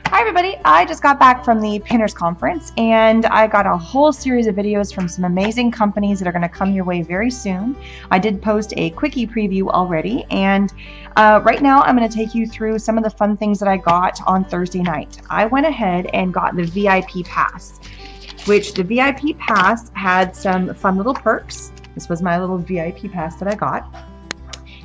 Hi everybody, I just got back from the Pinners Conference and I got a whole series of videos from some amazing companies that are going to come your way very soon. I did post a quickie preview already, and right now I'm going to take you through some of the fun things that I got on Thursday night. I went ahead and got the VIP Pass, which the VIP Pass had some fun little perks. This was my little VIP Pass that I got.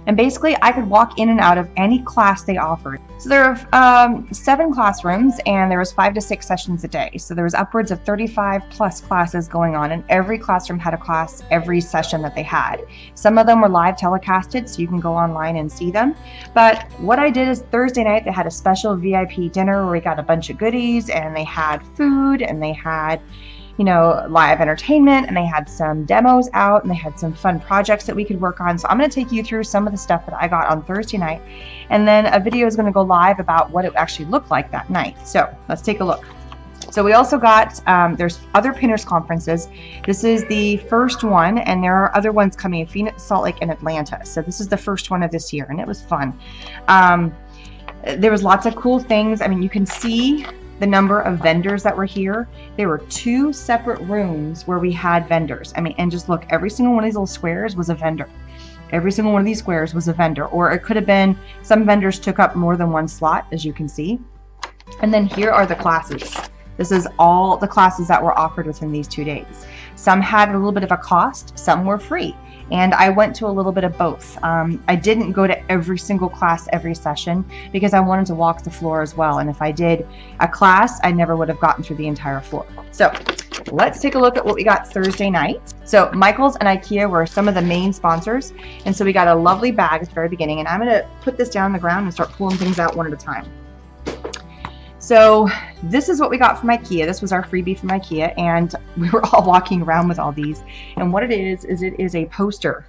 And basically, I could walk in and out of any class they offered. So there are 7 classrooms, and there was 5 to 6 sessions a day. So there was upwards of 35 plus classes going on, and every classroom had a class every session that they had. Some of them were live telecasted, so you can go online and see them. But what I did is Thursday night, they had a special VIP dinner where we got a bunch of goodies, and they had food, and they had live entertainment, and they had some demos out, and they had some fun projects that we could work on. So I'm going to take you through some of the stuff that I got on Thursday night, and then a video is going to go live about what it actually looked like that night. So let's take a look. So we also got, there's other Pinners conferences. This is the first one, and there are other ones coming in Phoenix, Salt Lake, and Atlanta. So this is the first one of this year, and it was fun. There was lots of cool things. I mean, you can see the number of vendors that were here. There were 2 separate rooms where we had vendors. I mean, and just look, every single one of these little squares was a vendor. Every single one of these squares was a vendor, or it could have been some vendors took up more than one slot, as you can see. And then here are the classes. This is all the classes that were offered within these 2 days. Some had a little bit of a cost, some were free. And I went to a little bit of both. I didn't go to every single class every session because I wanted to walk the floor as well. And if I did a class, I never would have gotten through the entire floor. So let's take a look at what we got Thursday night. So Michaels and IKEA were some of the main sponsors. And so we got a lovely bag at the very beginning. And I'm going to put this down on the ground and start pulling things out one at a time. So this is what we got from IKEA. This was our freebie from IKEA, and we were all walking around with all these. And what it is it is a poster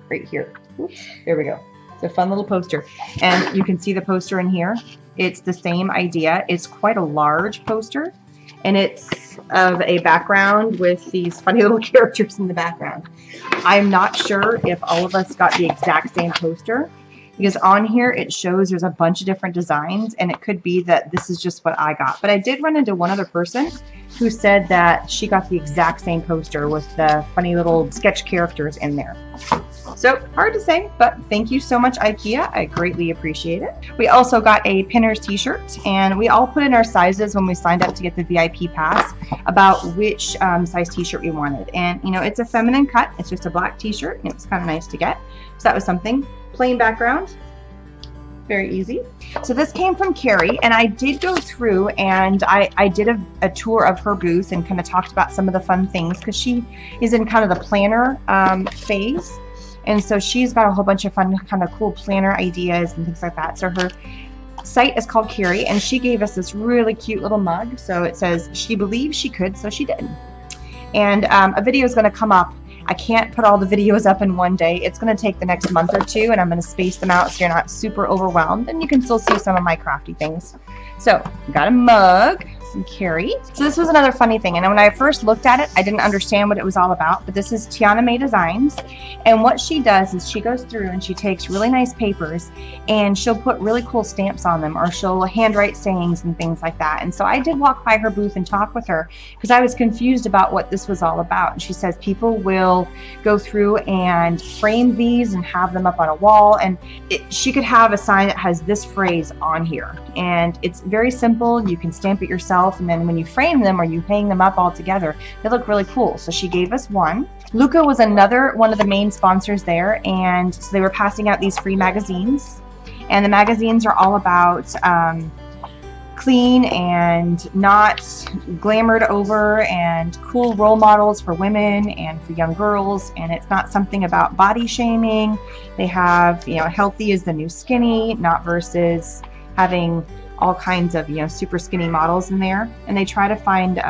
right here. Oops, there we go. It's a fun little poster. And you can see the poster in here. It's the same idea. It's quite a large poster, and it's of a background with these funny little characters in the background. I'm not sure if all of us got the exact same poster, because on here it shows there's a bunch of different designs, and it could be that this is just what I got. But I did run into one other person who said that she got the exact same poster with the funny little sketch characters in there. So hard to say, but thank you so much, IKEA. I greatly appreciate it. We also got a Pinners t-shirt, and we all put in our sizes when we signed up to get the VIP pass about which size t-shirt we wanted. And it's a feminine cut. It's just a black t-shirt, and it was kind of nice to get. So that was something. Plain background, very easy. So this came from Carrie, and I did go through and I did a tour of her booth and kind of talked about some of the fun things, because she is in kind of the planner phase, and so she's got a whole bunch of fun kind of cool planner ideas and things like that. So her site is called Carrie, and she gave us this really cute little mug. So it says she believed she could, so she did. And a video is going to come up. I can't put all the videos up in one day. It's going to take the next month or 2, and I'm going to space them out so you're not super overwhelmed, and you can still see some of my crafty things. So got a mug from Carrie. So this was another funny thing, and when I first looked at it, I didn't understand what it was all about, but this is Tiana May Designs, and what she does is she goes through and she takes really nice papers and she'll put really cool stamps on them, or she'll handwrite sayings and things like that. And so I did walk by her booth and talk with her because I was confused about what this was all about. And she says people will go through and frame these and have them up on a wall, and she could have a sign that has this phrase on here, and it's very simple. You can stamp it yourself, and then when you frame them or you hang them up all together, they look really cool. So she gave us one. Luca was another one of the main sponsors there, and so they were passing out these free magazines, and the magazines are all about clean and not glamored over, and cool role models for women and for young girls. And it's not something about body shaming. They have, healthy is the new skinny, not versus having all kinds of, super skinny models in there. And they try to find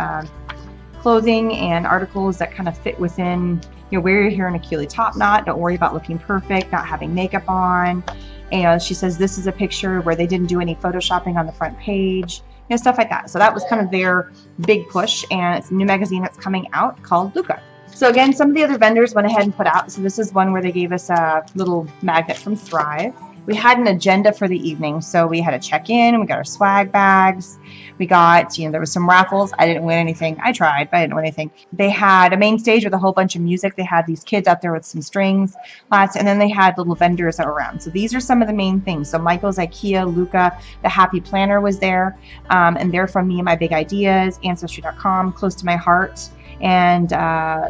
clothing and articles that kind of fit within, wear your hair in a cute top knot, don't worry about looking perfect, not having makeup on. And she says this is a picture where they didn't do any photoshopping on the front page, stuff like that. So that was kind of their big push, and it's a new magazine that's coming out called Luca. So again, some of the other vendors went ahead and put out. So this is one where they gave us a little magnet from Thrive. we had an agenda for the evening. So we had a check-in, we got our swag bags, we got, you know, there was some raffles. I didn't win anything. I tried, but I didn't win anything. They had a main stage with a whole bunch of music. They had these kids out there with some strings, lots, and then they had little vendors that were around. So these are some of the main things. So Michael's, IKEA, Luca, the Happy Planner was there, and they're from Me and My Big Ideas, Ancestry.com, close to my heart, and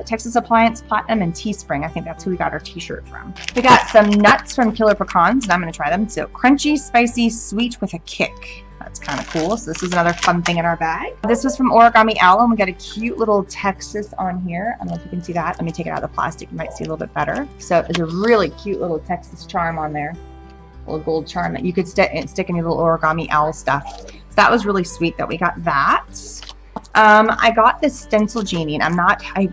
Texas Appliance, Platinum, and Teespring. I think that's who we got our t-shirt from. We got some nuts from Killer Pecans, and I'm going to try them. So crunchy, spicy, sweet with a kick. That's kind of cool. So this is another fun thing in our bag. This was from Origami Owl, and we got a cute little Texas on here. I don't know if you can see that. Let me take it out of the plastic. You might see a little bit better. So it's a really cute little Texas charm on there. A little gold charm that you could stick any little Origami Owl stuff. So that was really sweet that we got that. I got this stencil genie, and I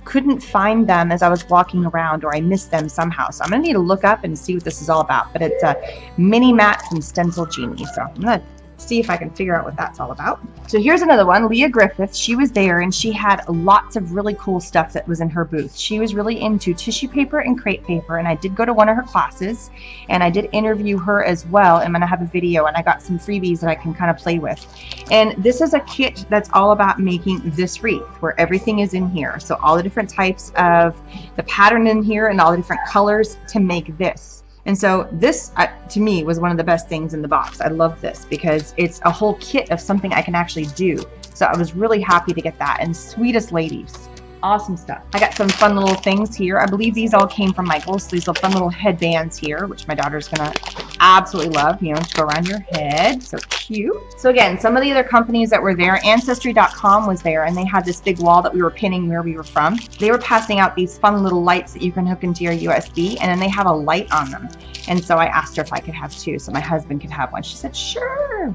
couldn't find them as I was walking around, or I missed them somehow. So I'm gonna need to look up and see what this is all about. But it's a mini mat from Stencil Genie. So I'm gonna see if I can figure out what that's all about. So here's another one, Leah Griffith. She was there, and she had lots of really cool stuff that was in her booth. She was really into tissue paper and crepe paper, and I did go to one of her classes, and I did interview her as well. I'm gonna have a video, and I got some freebies that I can kind of play with. And this is a kit that's all about making this wreath, where everything is in here. So all the different types of the pattern in here and all the different colors to make this. And so this, to me, was one of the best things in the box. I love this because it's a whole kit of something I can actually do. So I was really happy to get that. And sweetest ladies. Awesome stuff. I got some fun little things here. I believe these all came from Michael's. So these little fun little headbands here, which my daughter's gonna absolutely love, you know, to go around your head. So cute. So again, some of the other companies that were there, Ancestry.com was there, and they had this big wall that we were pinning where we were from. They were passing out these fun little lights that you can hook into your USB, and then they have a light on them. And so I asked her if I could have two so my husband could have one. She said, sure.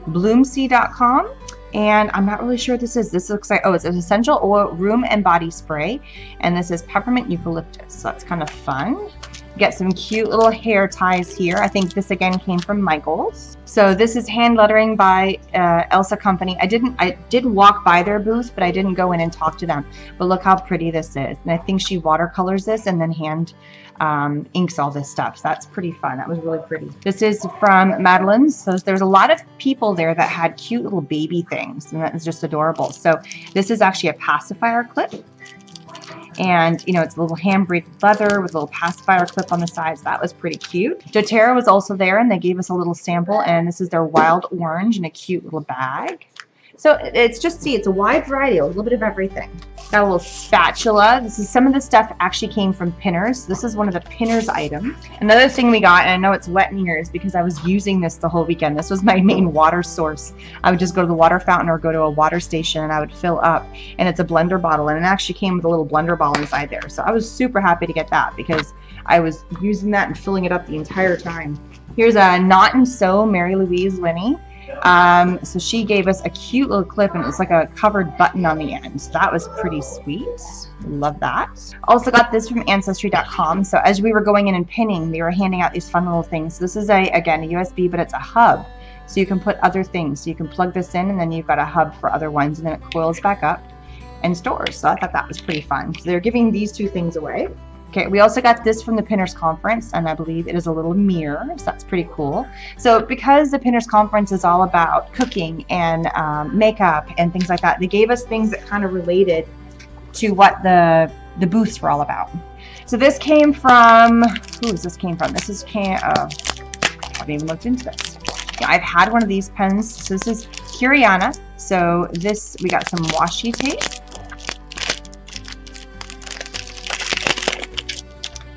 Bloomsea.com. And I'm not really sure what this is. This looks like, oh, it's an essential oil room and body spray. And this is peppermint eucalyptus. So that's kind of fun. Get some cute little hair ties here. I think this again came from Michael's. So this is hand lettering by Elsa Company. I did walk by their booth, but I didn't go in and talk to them. But look how pretty this is. And I think she watercolors this and then hand inks all this stuff. So that's pretty fun. That was really pretty. This is from Madeline's. So there's a lot of people there that had cute little baby things, and that is just adorable. So this is actually a pacifier clip. And, you know, it's a little hand-braided leather with a little pacifier clip on the sides. That was pretty cute. doTERRA was also there, and they gave us a little sample, and this is their wild orange in a cute little bag. So it's just, see, it's a wide variety, a little bit of everything. Got a little spatula. This is some of the stuff actually came from Pinners. This is one of the Pinners items. Another thing we got, and I know it's wet in here, is because I was using this the whole weekend. This was my main water source. I would just go to the water fountain or go to a water station, and I would fill up. And it's a blender bottle, and it actually came with a little blender ball inside there. So I was super happy to get that because I was using that and filling it up the entire time. Here's a Knot and Sew Mary Louise Linney. So she gave us a cute little clip, and it was like a covered button on the end. So that was pretty sweet. Love that. Also got this from Ancestry.com. So as we were going in and pinning, they were handing out these fun little things. So this is again, a USB, but it's a hub. So you can put other things. So you can plug this in, and then you've got a hub for other ones, and then it coils back up and stores. So I thought that was pretty fun. So they're giving these two things away. Okay, we also got this from the Pinners Conference, and I believe it is a little mirror, so that's pretty cool. So because the Pinners Conference is all about cooking and makeup and things like that, they gave us things that kind of related to what the booths were all about. So this came from, who is this came from? This is, I haven't even looked into this. Yeah, I've had one of these pens. So this is Curiana. So this, we got some washi tape.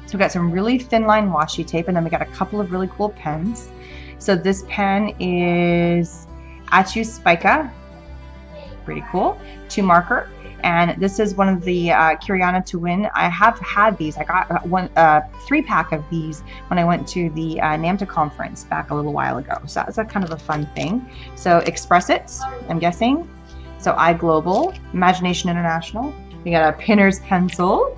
So we got some really thin line washi tape, and then we got a couple of really cool pens. So this pen is Achu Spica, pretty cool, 2 marker. And this is one of the Curiana to Win. I have had these. I got one 3-pack of these when I went to the NAMTA conference back a little while ago. So that's a kind of a fun thing. So Express It, I'm guessing. So iGlobal, Imagination International. We got a Pinner's pencil.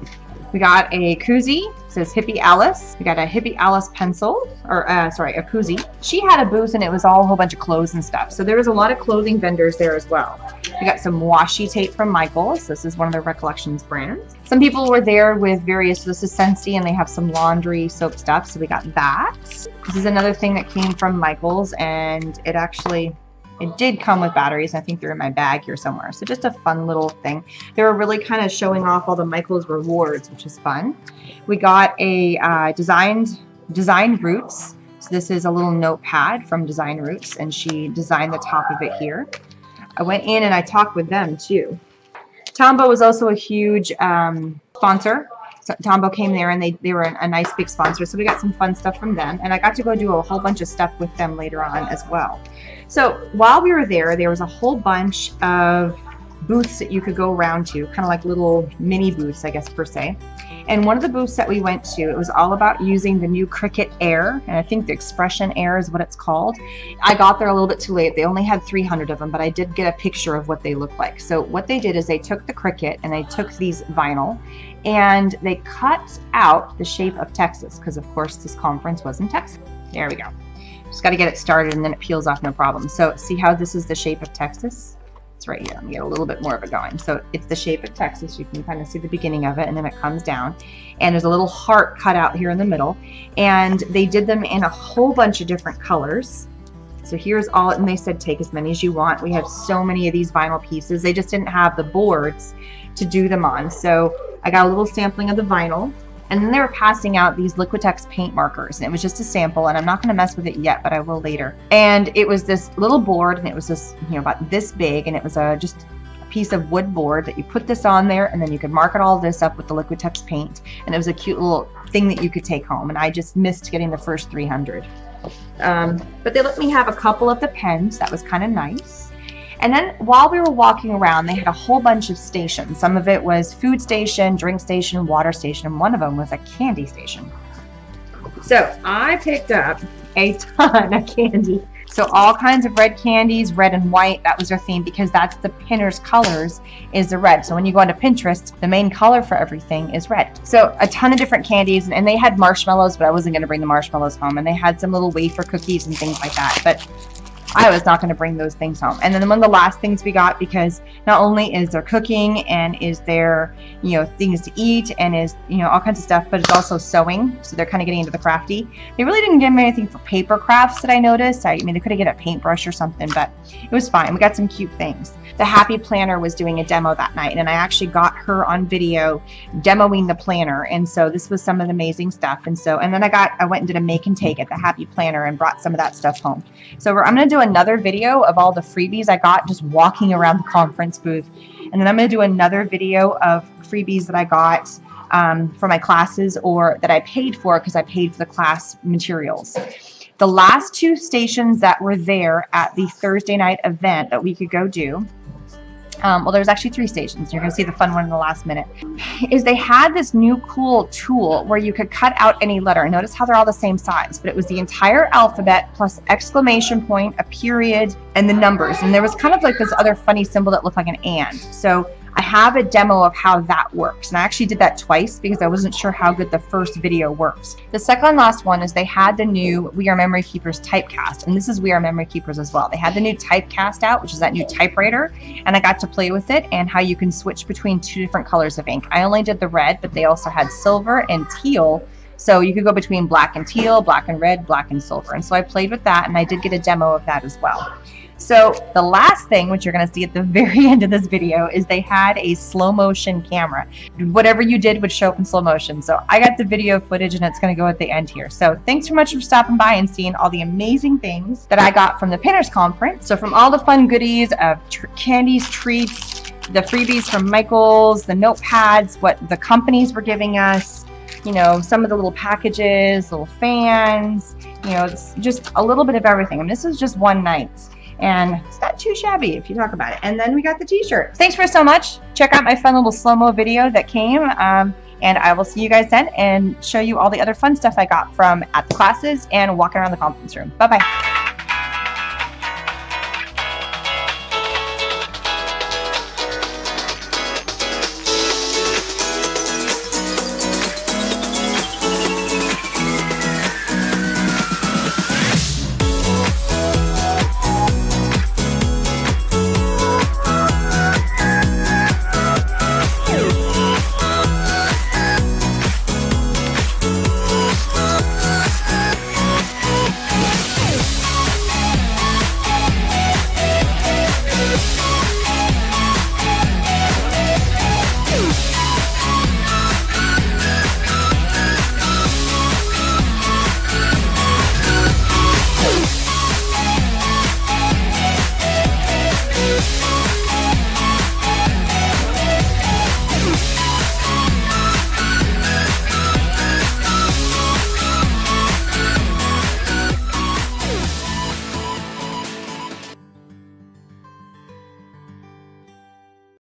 We got a koozie. It says Hippie Alice. We got a Hippie Alice pencil, or sorry, a koozie. She had a booth and it was all a whole bunch of clothes and stuff. So there was a lot of clothing vendors there as well. We got some washi tape from Michaels. This is one of their Recollections brands. Some people were there with various, this is Scentsy, and they have some laundry soap stuff. So we got that. This is another thing that came from Michaels, and it did come with batteries. I think they're in my bag here somewhere. So just a fun little thing. They were really kind of showing off all the Michaels rewards, which is fun. We got a designed Roots. So this is a little notepad from Design Roots, and she designed the top of it here. I went in and I talked with them too. Tombow was also a huge sponsor. So Tombow came there and they were a nice big sponsor. So we got some fun stuff from them, and I got to go do a whole bunch of stuff with them later on as well. So while we were there, there was a whole bunch of booths that you could go around to, kind of like little mini booths, I guess, per se. And one of the booths that we went to, it was all about using the new Cricut Air, and I think the Expression Air is what it's called. I got there a little bit too late. They only had 300 of them, but I did get a picture of what they look like. So what they did is they took the Cricut and they took these vinyl and they cut out the shape of Texas, because of course this conference was in Texas. There we go. Just got to get it started and then it peels off no problem. So see how this is the shape of Texas? It's right here. Let me get a little bit more of it going. So it's the shape of Texas. You can kind of see the beginning of it, and then it comes down. And there's a little heart cut out here in the middle. And they did them in a whole bunch of different colors. So here's all, and they said take as many as you want. We have so many of these vinyl pieces. They just didn't have the boards to do them on. So I got a little sampling of the vinyl. And then they were passing out these Liquitex paint markers, and it was just a sample, and I'm not going to mess with it yet, but I will later. And it was this little board, and it was this, you know, about this big, and it was just a piece of wood board that you put this on there, and then you could mark all this up with the Liquitex paint, and it was a cute little thing that you could take home. And I just missed getting the first 300. But they let me have a couple of the pens. That was kind of nice. And then while we were walking around, they had a whole bunch of stations. Some of it was food station, drink station, water station, and one of them was a candy station. So I picked up a ton of candy. So all kinds of red candies, red and white, that was their theme, because that's the Pinner's colors is the red. So when you go onto Pinterest, the main color for everything is red. So a ton of different candies, and they had marshmallows, but I wasn't gonna bring the marshmallows home. And they had some little wafer cookies and things like that. But I was not going to bring those things home. And then one of the last things we got, because not only is there cooking and is there, you know, things to eat and is, you know, all kinds of stuff, but it's also sewing. So they're kind of getting into the crafty. They really didn't give me anything for paper crafts that I noticed. I mean, they could have get a paintbrush or something, but it was fine. We got some cute things. The Happy Planner was doing a demo that night, and I actually got her on video demoing the planner. And so this was some of the amazing stuff. And then I went and did a make and take at the Happy Planner and brought some of that stuff home. So I'm going to do another video of all the freebies I got just walking around the conference booth. And then I'm going to do another video of freebies that I got for my classes, or that I paid for because I paid for the class materials. The last two stations that were there at the Thursday night event that we could go do, well, there's actually 3 stations. You're going to see the fun one in the last minute. Is they had this new cool tool where you could cut out any letter. Notice how they're all the same size, but it was the entire alphabet plus exclamation point, a period, and the numbers. And there was kind of like this other funny symbol that looked like an and. So I have a demo of how that works. And I actually did that twice because I wasn't sure how good the first video works. The second and last one is they had the new We Are Memory Keepers Typecast. And this is We Are Memory Keepers as well. They had the new Typecast out, which is that new typewriter. And I got to play with it and how you can switch between 2 different colors of ink. I only did the red, but they also had silver and teal. So you could go between black and teal, black and red, black and silver. And so I played with that, and I did get a demo of that as well. So the last thing, which you're going to see at the very end of this video, is they had a slow motion camera. Whatever you did would show up in slow motion. So I got the video footage, and it's going to go at the end here. So thanks so much for stopping by and seeing all the amazing things that I got from the Pinners Conference. So from all the fun goodies of candies, treats, the freebies from Michaels, the notepads, what the companies were giving us, you know, some of the little packages, little fans, you know, it's just a little bit of everything. And this is just one night. And it's not too shabby if you talk about it. And then we got the t-shirts. Thanks for so much. Check out my fun little slow-mo video that came. And I will see you guys then and show you all the other fun stuff I got from at the classes and walking around the conference room. Bye-bye.